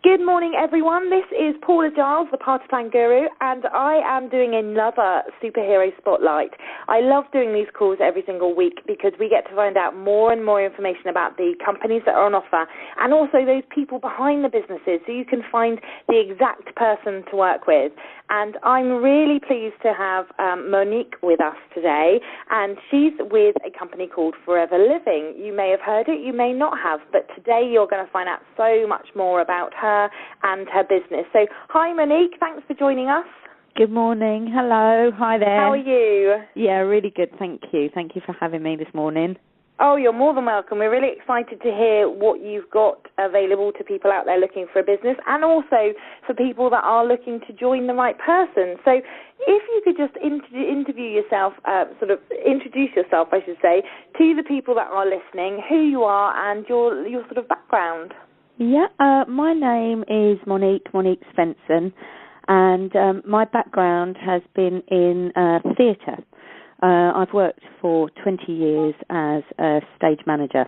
Good morning, everyone. This is Paula Giles, the partyplan guru, and I am doing another superhero spotlight. I love doing these calls every single week because we get to find out more and more information about the companies that are on offer and also those people behind the businesses, so you can find the exact person to work with. And I'm really pleased to have Monique with us today, and she's with a company called Forever Living. You may have heard it, you may not have, but today you're going to find out so much more about her and her business. So, hi Monique, thanks for joining us. Good morning. Hello. Hi there. How are you? Yeah, really good. Thank you. Thank you for having me this morning. Oh, you're more than welcome. We're really excited to hear what you've got available to people out there looking for a business and also for people that are looking to join the right person. So if you could just introduce yourself, I should say, to the people that are listening, who you are and your sort of background. Yeah, my name is Monique Svensson, and my background has been in theatre. I've worked for 20 years as a stage manager,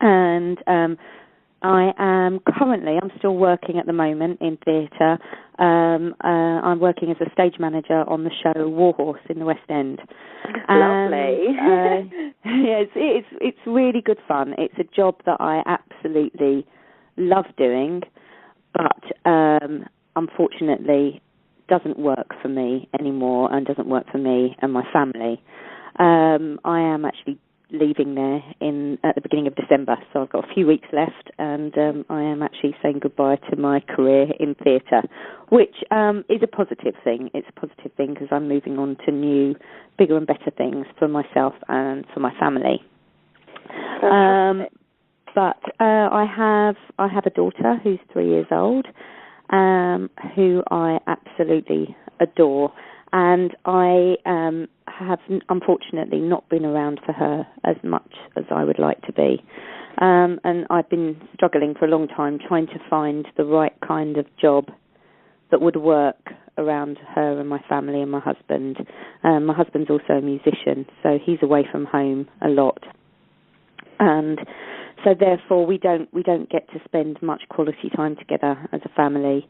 and I'm still working at the moment in theatre. I'm working as a stage manager on the show Warhorse in the West End. Lovely. Yeah, it's really good fun. It's a job that I absolutely love doing, but unfortunately doesn't work for me anymore and doesn't work for me and my family. I am actually leaving there at the beginning of December, so I've got a few weeks left, and I am actually saying goodbye to my career in theatre, which is a positive thing. It's a positive thing because I'm moving on to new, bigger and better things for myself and for my family. But I have a daughter who's 3 years old, who I absolutely adore, and I have unfortunately not been around for her as much as I would like to be. And I've been struggling for a long time trying to find the right kind of job that would work around her and my family and my husband. My husband's also a musician, so he's away from home a lot. And so therefore we don't get to spend much quality time together as a family.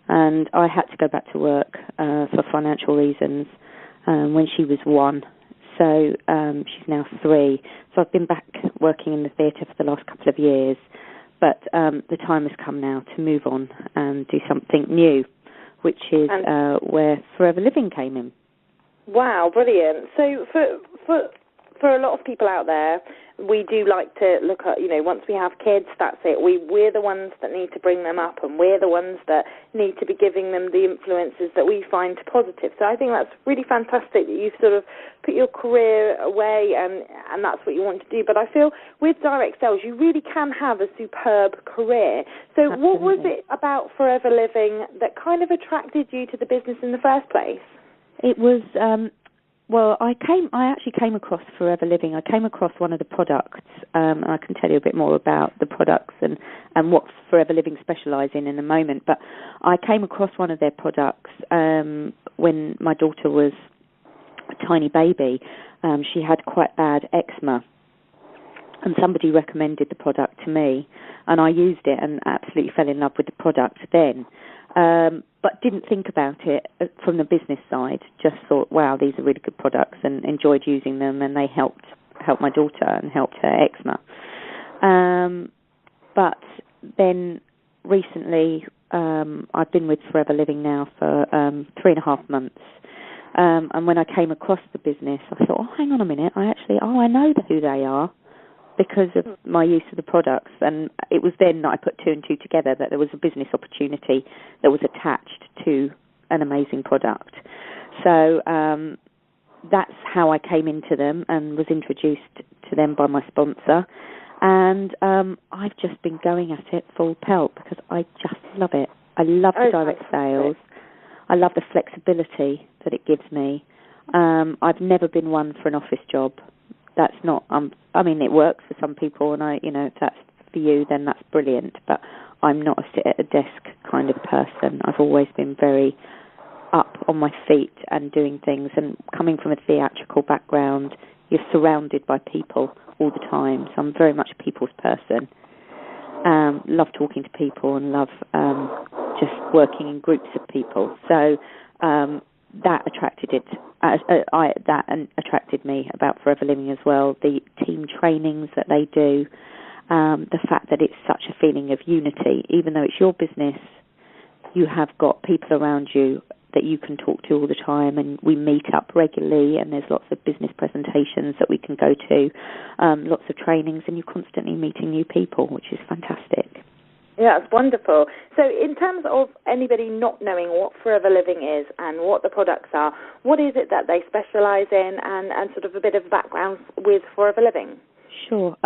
And I had to go back to work for financial reasons when she was 1. So she's now 3. So I've been back working in the theatre for the last couple of years. But the time has come now to move on and do something new, which is where Forever Living came in. Wow, brilliant. So for a lot of people out there, we do like to look at, once we have kids, that's it. We're the ones that need to bring them up, and we're the ones that need to be giving them the influences that we find positive. So I think that's really fantastic that you've sort of put your career away and that's what you want to do. But I feel with direct sales, you really can have a superb career. So Absolutely. What was it about Forever Living that kind of attracted you to the business in the first place? It was... Well, I actually came across Forever Living. I came across one of the products. I can tell you a bit more about the products and what Forever Living specialise in a moment. But I came across one of their products when my daughter was a tiny baby. She had quite bad eczema, and somebody recommended the product to me, and I used it and absolutely fell in love with the product then. But didn't think about it from the business side. Just thought, wow, these are really good products, and enjoyed using them, and they helped my daughter and helped her eczema. But then recently, I've been with Forever Living now for 3.5 months. And when I came across the business, I thought, oh, hang on a minute, I know who they are, because of my use of the products. And it was then that I put 2 and 2 together, that there was a business opportunity that was attached to an amazing product. So that's how I came into them and was introduced to them by my sponsor. And I've just been going at it full pelt because I just love it. I love the direct sales. I love the flexibility that it gives me. I've never been one for an office job. That's not, it works for some people, and if that's for you, then that's brilliant. But I'm not a sit at a desk kind of person. I've always been very up on my feet and doing things. And coming from a theatrical background, you're surrounded by people all the time. So I'm very much a people's person. love talking to people and love just working in groups of people. So that attracted me about Forever Living as well. The team trainings that they do, the fact that it's such a feeling of unity, even though it's your business, you have got people around you that you can talk to all the time, and we meet up regularly, and there's lots of business presentations that we can go to, lots of trainings, and you're constantly meeting new people, which is fantastic. Yeah, it's wonderful. So in terms of anybody not knowing what Forever Living is and what the products are, what is it that they specialise in, and sort of a bit of background with Forever Living? Sure.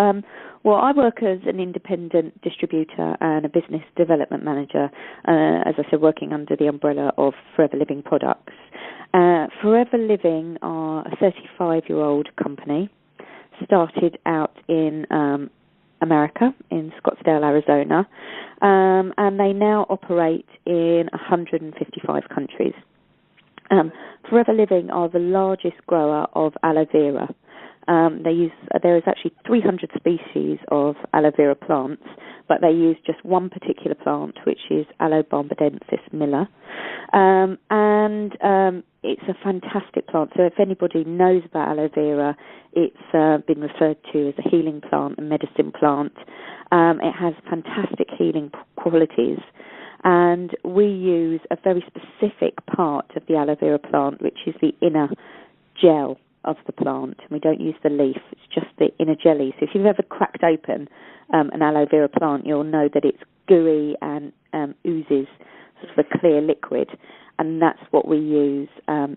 Well, I work as an independent distributor and a business development manager, as I said, working under the umbrella of Forever Living products. Forever Living are a 35-year-old company, started out in America, in Scottsdale, Arizona, and they now operate in 155 countries. Forever Living are the largest grower of aloe vera. There is actually 300 species of aloe vera plants, but they use just one particular plant, which is Aloe bombardensis Miller, and it's a fantastic plant. So if anybody knows about aloe vera, it's been referred to as a healing plant, a medicine plant. It has fantastic healing qualities, and we use a very specific part of the aloe vera plant, which is the inner gel of the plant. We don't use the leaf, it's just the inner jelly. So if you've ever cracked open an aloe vera plant, you'll know that it's gooey and oozes sort of a clear liquid, and that's what we use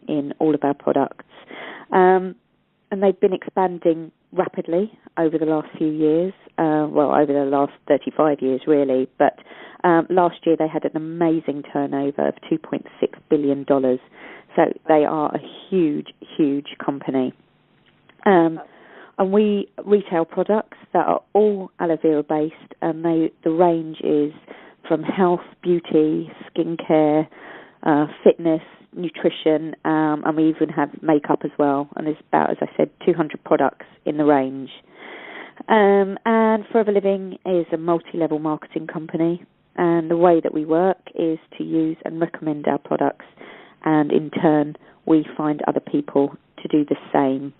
in all of our products. And they've been expanding rapidly over the last few years, over the last 35 years really, but last year they had an amazing turnover of $2.6 billion. So they are a huge, huge company. And we retail products that are all aloe vera based, and the range is from health, beauty, skincare, fitness, nutrition, and we even have makeup as well. And there's about, as I said, 200 products in the range. And Forever Living is a multi-level marketing company, and the way that we work is to use and recommend our products, and in turn we find other people to do the same,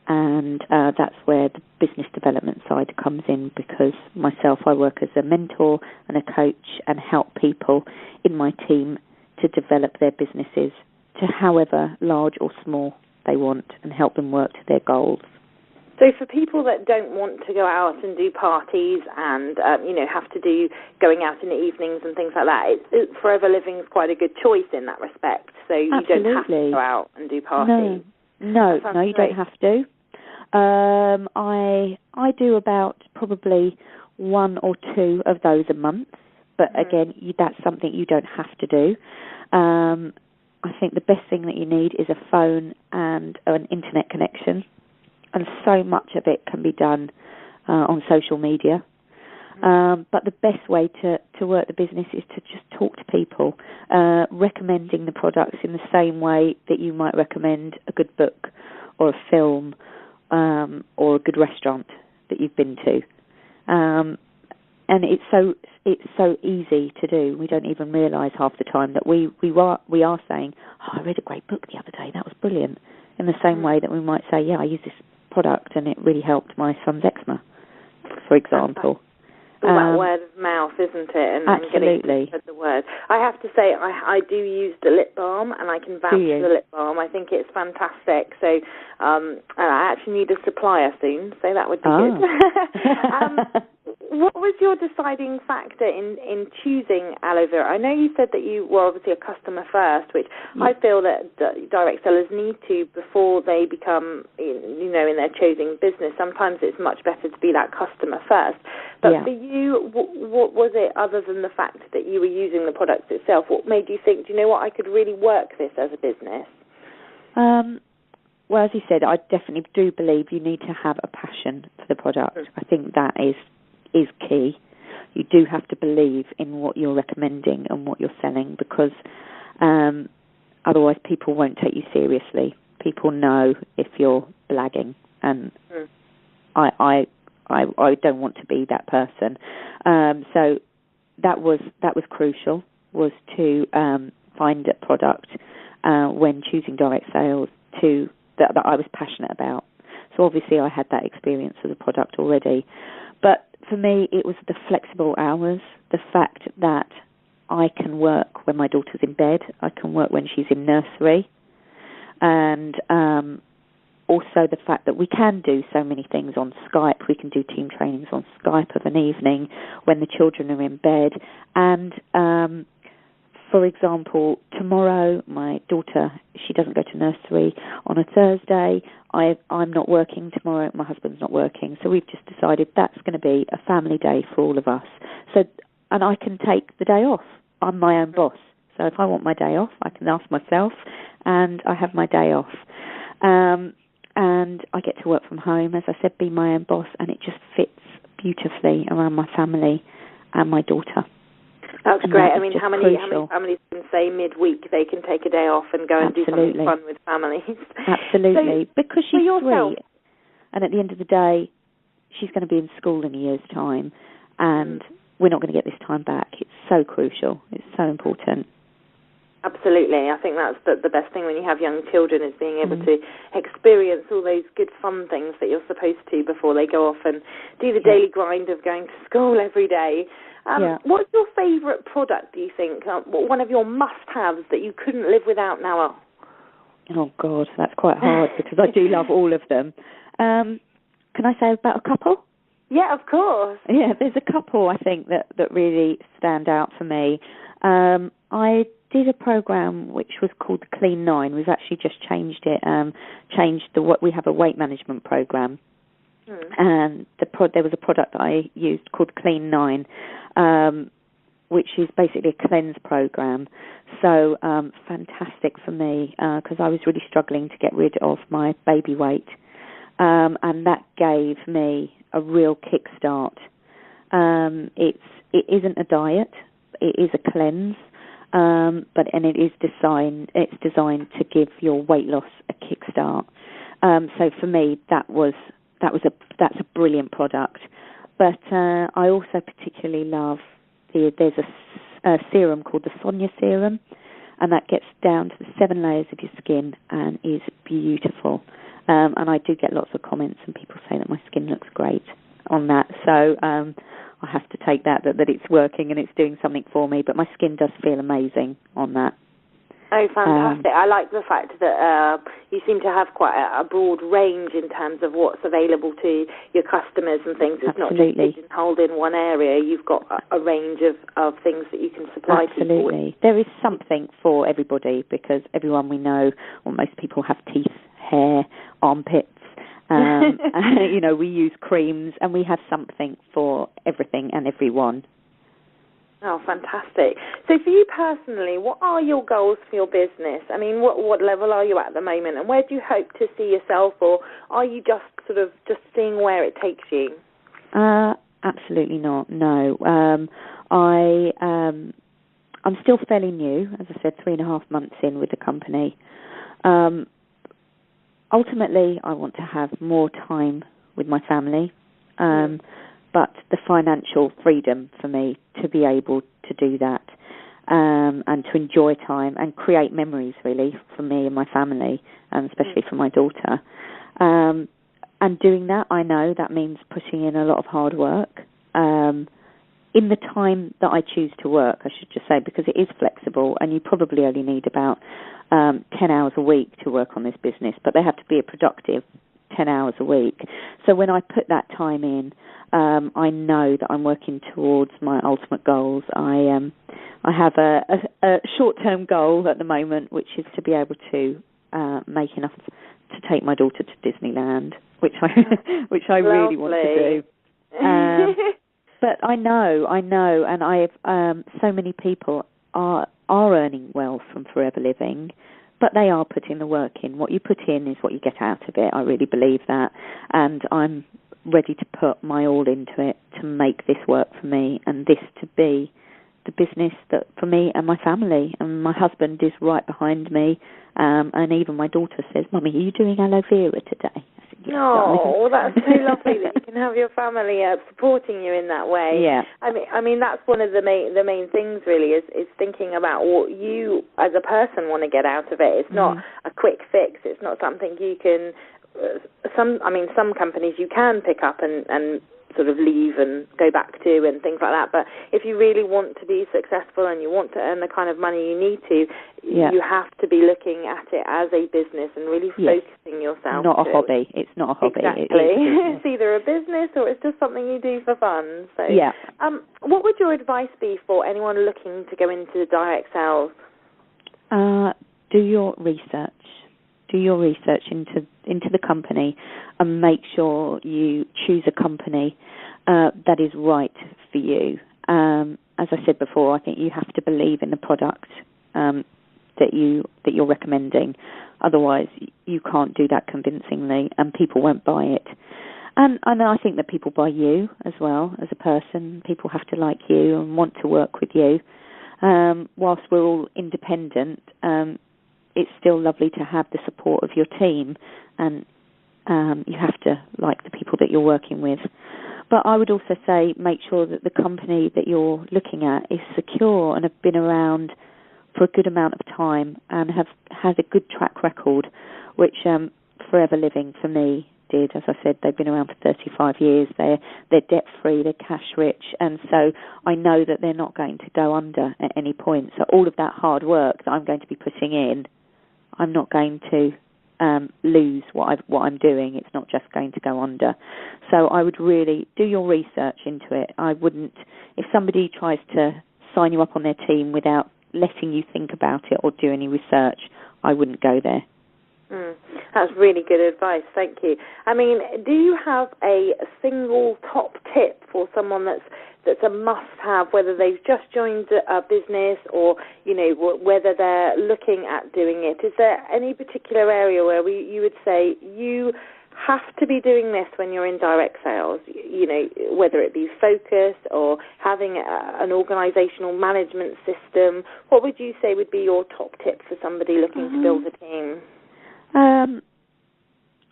and that's where the business development side comes in, because myself, I work as a mentor and a coach and help people in my team to develop their businesses to however large or small they want, and help them work to their goals. So for people that don't want to go out and do parties and, have to do going out in the evenings and things like that, Forever Living is quite a good choice in that respect. So you Absolutely. don't have to go out and do parties. No, you don't have to. I do about probably 1 or 2 of those a month, but again, that's something you don't have to do. I think the best thing that you need is a phone and an internet connection. And so much of it can be done on social media. But the best way to work the business is to just talk to people, recommending the products in the same way that you might recommend a good book or a film or a good restaurant that you've been to. And it's so easy to do. We don't even realise half the time that we are saying, I read a great book the other day, that was brilliant. In the same way that we might say, I use this product and it really helped my son's eczema, for example. All that word of mouth, isn't it? And absolutely. Getting the word. I have to say, I do use the lip balm, and I can vouch for the lip balm. I think it's fantastic. So I actually need a supplier soon, so that would be good. What was your deciding factor in choosing aloe vera? I know you said that you were obviously a customer first, which I feel that direct sellers need to before they become, in their choosing business. Sometimes it's much better to be that customer first. But for you, what was it other than the fact that you were using the product itself? What made you think, do you know what, I could really work this as a business? Well, as you said, I definitely do believe you need to have a passion for the product. I think that is key. You do have to believe in what you're recommending and what you're selling, because otherwise people won't take you seriously. People know if you're blagging, and I I don't want to be that person. So that was crucial, was to find a product when choosing direct sales that I was passionate about. So obviously I had that experience with the product already. But for me, it was the flexible hours, the fact that I can work when my daughter's in bed, I can work when she's in nursery, and also the fact that we can do so many things on Skype. We can do team trainings on Skype of an evening when the children are in bed. And, for example, tomorrow my daughter, she doesn't go to nursery on a Thursday. I'm not working tomorrow. My husband's not working. So we've just decided that's going to be a family day for all of us. So, and I can take the day off. I'm my own boss. So if I want my day off, I can ask myself, and I have my day off. And I get to work from home, as I said, be my own boss, and it just fits beautifully around my family and my daughter. That's great. I mean, how many families can say midweek they can take a day off and go and do something fun with families? Absolutely. So, because she's 3, and at the end of the day, she's going to be in school in a year's time, and we're not going to get this time back. It's so crucial. It's so important. Absolutely. I think that's the best thing when you have young children, is being able to experience all those good fun things that you're supposed to before they go off and do the daily grind of going to school every day. What's your favourite product, do you think? One of your must-haves that you couldn't live without now? Oh, God, that's quite hard because I do love all of them. Can I say about a couple? Yeah, of course. Yeah, there's a couple, I think, that really stand out for me. I did a program which was called the Clean 9. We've actually just changed it, we have a weight management program. And there was a product that I used called Clean 9, which is basically a cleanse program. So fantastic for me because I was really struggling to get rid of my baby weight. And that gave me a real kickstart. It isn't a diet; it is a cleanse, but it is designed to give your weight loss a kickstart. So for me, that's a brilliant product. But I also particularly love there's a serum called the Sonia serum, and that gets down to the 7 layers of your skin and is beautiful. And I do get lots of comments, and people say that my skin looks great on that. So I have to take that it's working and it's doing something for me. But my skin does feel amazing on that. Oh, fantastic. I like the fact that you seem to have quite a broad range in terms of what's available to your customers and things. It's Absolutely. Not just pigeonholed in one area. You've got a range of things that you can supply people with. Absolutely. There is something for everybody because everyone we know, or most people, have teeth, hair, armpits. We use creams, and we have something for everything and everyone. Oh, fantastic. So for you personally, what are your goals for your business? I mean, what level are you at the moment, and where do you hope to see yourself, or are you just seeing where it takes you? Absolutely not, no. I'm still fairly new, as I said, 3.5 months in with the company. Ultimately, I want to have more time with my family, but the financial freedom for me to be able to do that and to enjoy time and create memories, really, for me and my family, and especially for my daughter. And doing that, I know that means putting in a lot of hard work in the time that I choose to work, I should just say, because it is flexible, and you probably only need about 10 hours a week to work on this business, but they have to be a productive 10 hours a week. So when I put that time in, I know that I'm working towards my ultimate goals. I have a short-term goal at the moment, which is to be able to make enough to take my daughter to Disneyland, which I really want to do. But I know, and so many people are earning well from Forever Living, but they are putting the work in. What you put in is what you get out of it. I really believe that, and I'm ready to put my all into it to make this work for me, and this to be the business that for me and my family. And my husband is right behind me, And even my daughter says, Mummy, are you doing aloe vera today? I said, yes, oh, that's so lovely that you can have your family supporting you in that way. Yeah. I mean that's one of the main things really is thinking about what you as a person want to get out of it. It's not a quick fix. It's not something you can. Some companies you can pick up and sort of leave and go back to and things like that. But if you really want to be successful and you want to earn the kind of money you need to, you have to be looking at it as a business and really focusing yourself. Not a hobby. It's not a hobby. Exactly. It's either a business or it's just something you do for fun. So, what would your advice be for anyone looking to go into direct sales? Do your research. Do your research into the company and make sure you choose a company that is right for you. As I said before, I think you have to believe in the product that you're recommending. Otherwise, you can't do that convincingly, and people won't buy it. And I think that people buy you as well as a person. People have to like you and want to work with you. Whilst we're all independent, it's still lovely to have the support of your team, and you have to like the people that you're working with. But I would also say make sure that the company that you're looking at is secure and have been around for a good amount of time and have had a good track record, which Forever Living for me did. As I said, they've been around for 35 years. They're debt-free, they're cash-rich, and so I know that they're not going to go under at any point. So all of that hard work that I'm going to be putting in, I'm not going to lose what I'm doing. It's not just going to go under. So I would really do your research into it. I wouldn't, if somebody tries to sign you up on their team without letting you think about it or do any research, I wouldn't go there. That's really good advice, thank you. I mean, do you have a single top tip for someone that's a must-have, whether they've just joined a business or, whether they're looking at doing it? Is there any particular area where you would say you have to be doing this when you're in direct sales, whether it be focus or having an organisational management system? What would you say would be your top tip for somebody looking to build a team?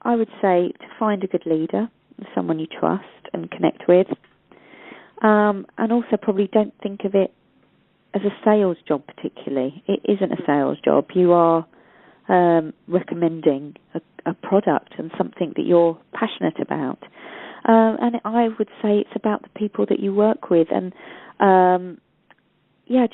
I would say to find a good leader, someone you trust and connect with. And also probably don't think of it as a sales job particularly. It isn't a sales job. You are recommending a product and something that you're passionate about. And I would say it's about the people that you work with and,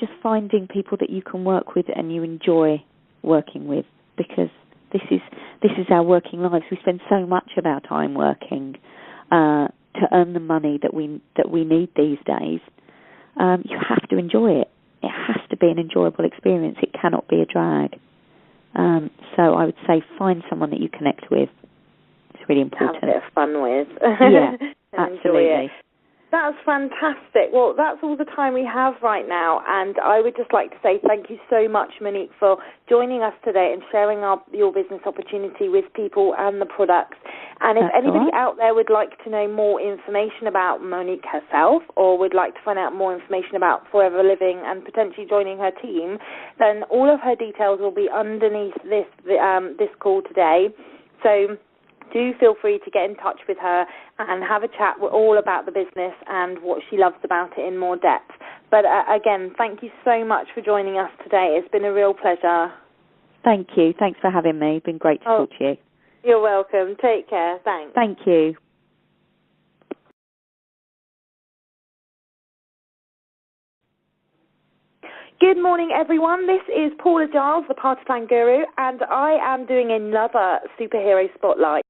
just finding people that you can work with and you enjoy working with, because this is our working lives. We spend so much of our time working to earn the money that we need these days. You have to enjoy it. It has to be an enjoyable experience. It cannot be a drag. So I would say find someone that you connect with. It's really important. Have a bit of fun with. Yeah, Enjoy absolutely. it. That's fantastic. Well, that's all the time we have right now, and I would just like to say thank you so much, Monique, for joining us today and sharing your business opportunity with people and the products. And if anybody out there would like to know more information about Monique herself or would like to find out more information about Forever Living and potentially joining her team, then all of her details will be underneath this call today. So do feel free to get in touch with her and have a chat all about the business and what she loves about it in more depth. But again, thank you so much for joining us today. It's been a real pleasure. Thank you. Thanks for having me. It's been great to talk to you. You're welcome. Take care. Thanks. Thank you. Good morning, everyone. This is Paula Giles, the Partyplan Guru, and I am doing another superhero spotlight.